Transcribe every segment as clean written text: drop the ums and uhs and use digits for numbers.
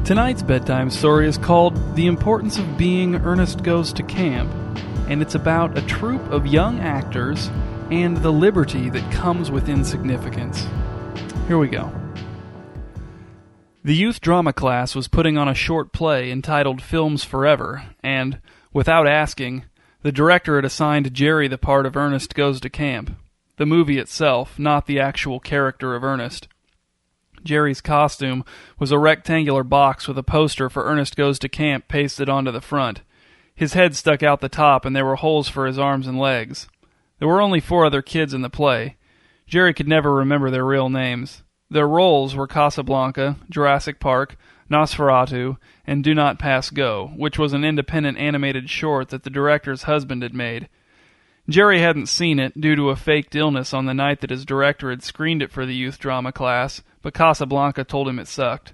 Tonight's bedtime story is called The Importance of Being Ernest Goes to Camp, and it's about a troupe of young actors and the liberty that comes with insignificance. Here we go. The youth drama class was putting on a short play entitled Films Forever, and, without asking, the director had assigned Jerry the part of Ernest Goes to Camp, the movie itself, not the actual character of Ernest. Jerry's costume was a rectangular box with a poster for Ernest Goes to Camp pasted onto the front. His head stuck out the top, and there were holes for his arms and legs. There were only 4 other kids in the play. Jerry could never remember their real names. Their roles were Casablanca, Jurassic Park, Nosferatu, and Do Not Pass Go, which was an independent animated short that the director's husband had made. Jerry hadn't seen it due to a faked illness on the night that his director had screened it for the youth drama class, but Casablanca told him it sucked.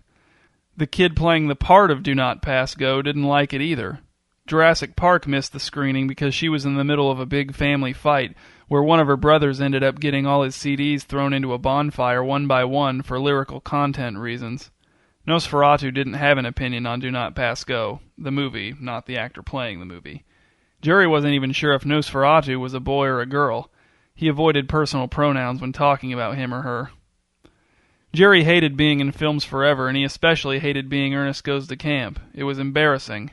The kid playing the part of Do Not Pass Go didn't like it either. Jurassic Park missed the screening because she was in the middle of a big family fight where one of her brothers ended up getting all his CDs thrown into a bonfire one by one for lyrical content reasons. Nosferatu didn't have an opinion on Do Not Pass Go, the movie, not the actor playing the movie. Jerry wasn't even sure if Nosferatu was a boy or a girl. He avoided personal pronouns when talking about him or her. Jerry hated being in Films Forever, and he especially hated being Ernest Goes to Camp. It was embarrassing.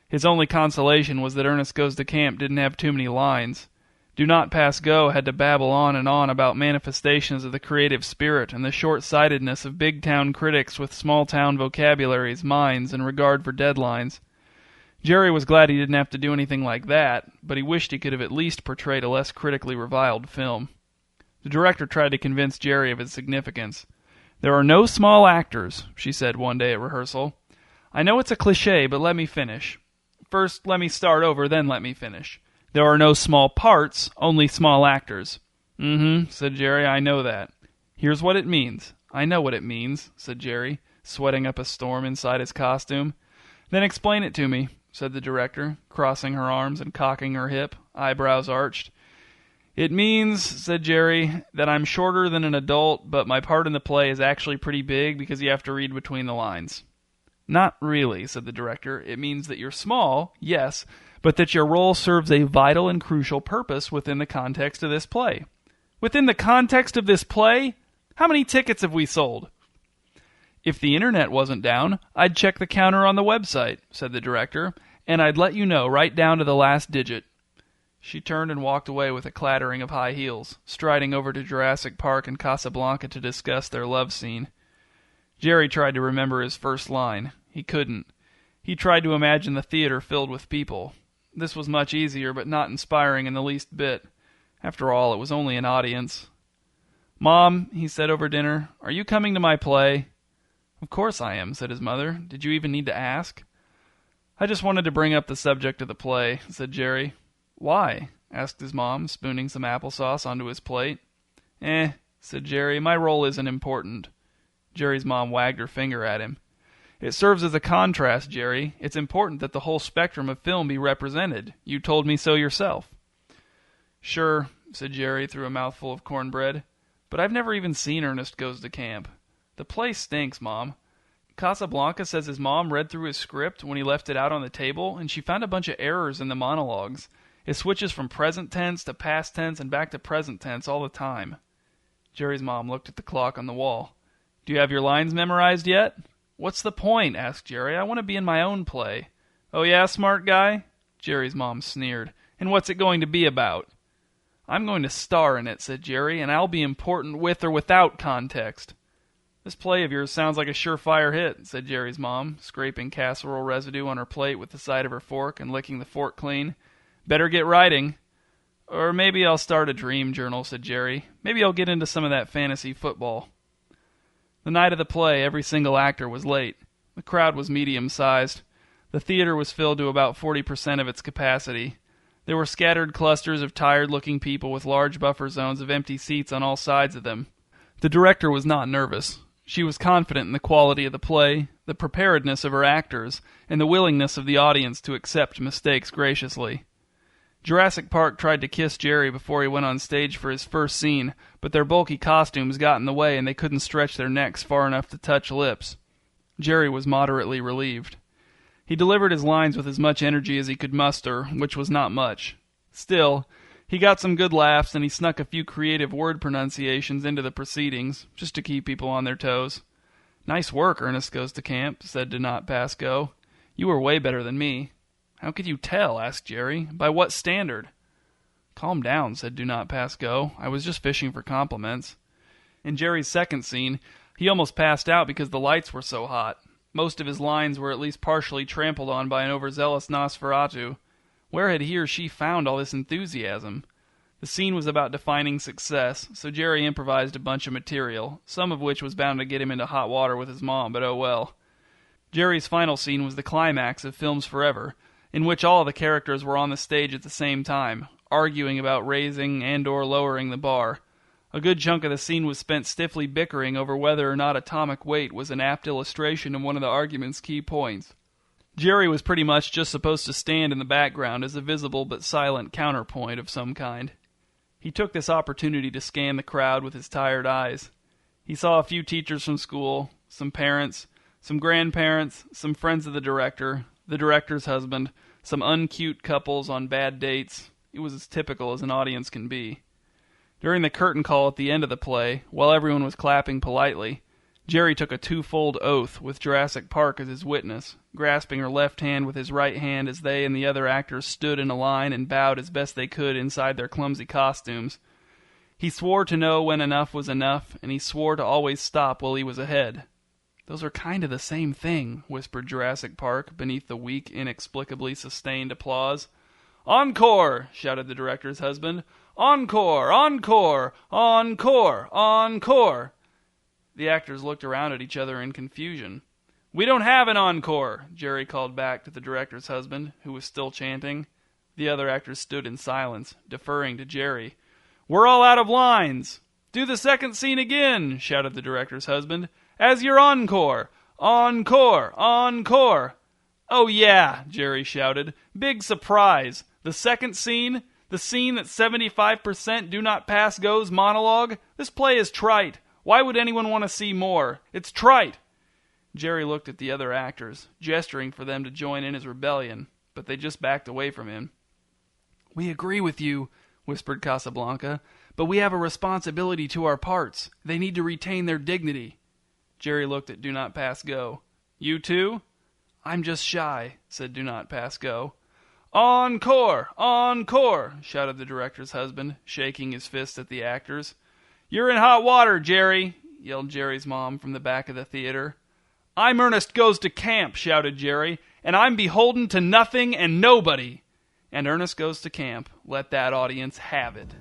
His only consolation was that Ernest Goes to Camp didn't have too many lines. Do Not Pass Go had to babble on and on about manifestations of the creative spirit and the short-sightedness of big-town critics with small-town vocabularies, minds, and regard for deadlines. Jerry was glad he didn't have to do anything like that, but he wished he could have at least portrayed a less critically reviled film. The director tried to convince Jerry of its significance. "There are no small actors," she said one day at rehearsal. "I know it's a cliché, but let me finish. First, let me start over, then let me finish. There are no small parts, only small actors." Said Jerry, "I know that." "Here's what it means." "I know what it means," said Jerry, sweating up a storm inside his costume. "Then explain it to me," said the director, crossing her arms and cocking her hip, eyebrows arched. "It means," said Jerry, "that I'm shorter than an adult, but my part in the play is actually pretty big because you have to read between the lines." "Not really," said the director. "It means that you're small, yes, but that your role serves a vital and crucial purpose within the context of this play." "Within the context of this play? How many tickets have we sold?" "If the internet wasn't down, I'd check the counter on the website," said the director, "and I'd let you know right down to the last digit." She turned and walked away with a clattering of high heels, striding over to Jurassic Park and Casablanca to discuss their love scene. Jerry tried to remember his first line. He couldn't. He tried to imagine the theater filled with people. This was much easier, but not inspiring in the least bit. After all, it was only an audience. "Mom," he said over dinner, "are you coming to my play?" "Of course I am," said his mother. "Did you even need to ask?" "I just wanted to bring up the subject of the play," said Jerry. "Why?" asked his mom, spooning some applesauce onto his plate. Said Jerry, "my role isn't important." Jerry's mom wagged her finger at him. "It serves as a contrast, Jerry. It's important that the whole spectrum of film be represented. You told me so yourself." "Sure," said Jerry through a mouthful of cornbread, "but I've never even seen Ernest Goes to Camp. The play stinks, Mom. Casablanca says his mom read through his script when he left it out on the table, and she found a bunch of errors in the monologues. It switches from present tense to past tense and back to present tense all the time." Jerry's mom looked at the clock on the wall. "Do you have your lines memorized yet?" "What's the point?" asked Jerry. "I want to be in my own play." "Oh yeah, smart guy?" Jerry's mom sneered. "And what's it going to be about?" "I'm going to star in it," said Jerry, "and I'll be important with or without context." "This play of yours sounds like a surefire hit," said Jerry's mom, scraping casserole residue on her plate with the side of her fork and licking the fork clean. "Better get writing." "Or maybe I'll start a dream journal," said Jerry. "Maybe I'll get into some of that fantasy football." The night of the play, every single actor was late. The crowd was medium-sized. The theater was filled to about 40% of its capacity. There were scattered clusters of tired-looking people with large buffer zones of empty seats on all sides of them. The director was not nervous. She was confident in the quality of the play, the preparedness of her actors, and the willingness of the audience to accept mistakes graciously. Jurassic Park tried to kiss Jerry before he went on stage for his first scene, but their bulky costumes got in the way and they couldn't stretch their necks far enough to touch lips. Jerry was moderately relieved. He delivered his lines with as much energy as he could muster, which was not much. Still, he got some good laughs, and he snuck a few creative word pronunciations into the proceedings, just to keep people on their toes. "Nice work, Ernest Goes to Camp," said Do Not Pass Go. "You were way better than me." "How could you tell?" asked Jerry. "By what standard?" "Calm down," said Do Not Pass Go. "I was just fishing for compliments." In Jerry's second scene, he almost passed out because the lights were so hot. Most of his lines were at least partially trampled on by an overzealous Nosferatu. Where had he or she found all this enthusiasm? The scene was about defining success, so Jerry improvised a bunch of material, some of which was bound to get him into hot water with his mom, but oh well. Jerry's final scene was the climax of Films Forever, in which all the characters were on the stage at the same time, arguing about raising and/or lowering the bar. A good chunk of the scene was spent stiffly bickering over whether or not atomic weight was an apt illustration of one of the argument's key points. Jerry was pretty much just supposed to stand in the background as a visible but silent counterpoint of some kind. He took this opportunity to scan the crowd with his tired eyes. He saw a few teachers from school, some parents, some grandparents, some friends of the director's husband, some uncute couples on bad dates. It was as typical as an audience can be. During the curtain call at the end of the play, while everyone was clapping politely, Jerry took a twofold oath with Jurassic Park as his witness, grasping her left hand with his right hand as they and the other actors stood in a line and bowed as best they could inside their clumsy costumes. He swore to know when enough was enough, and he swore to always stop while he was ahead. "Those are kind of the same thing," whispered Jurassic Park beneath the weak, inexplicably sustained applause. "Encore!" shouted the director's husband. "Encore! Encore! Encore! Encore!" The actors looked around at each other in confusion. "We don't have an encore," Jerry called back to the director's husband, who was still chanting. The other actors stood in silence, deferring to Jerry. "We're all out of lines." "Do the second scene again," shouted the director's husband, "as your encore. Encore! Encore!" "Oh yeah," Jerry shouted. "Big surprise. The second scene? The scene that 75% Do Not Pass Go's monologue? This play is trite. Why would anyone want to see more? It's trite." Jerry looked at the other actors, gesturing for them to join in his rebellion, but they just backed away from him. "We agree with you," whispered Casablanca, "but we have a responsibility to our parts. They need to retain their dignity." Jerry looked at Do Not Pass Go. "You too?" "I'm just shy," said Do Not Pass Go. "Encore! Encore!" shouted the director's husband, shaking his fist at the actors. "You're in hot water, Jerry," yelled Jerry's mom from the back of the theater. "I'm Ernest Goes to Camp," shouted Jerry, "and I'm beholden to nothing and nobody." And Ernest Goes to Camp let that audience have it.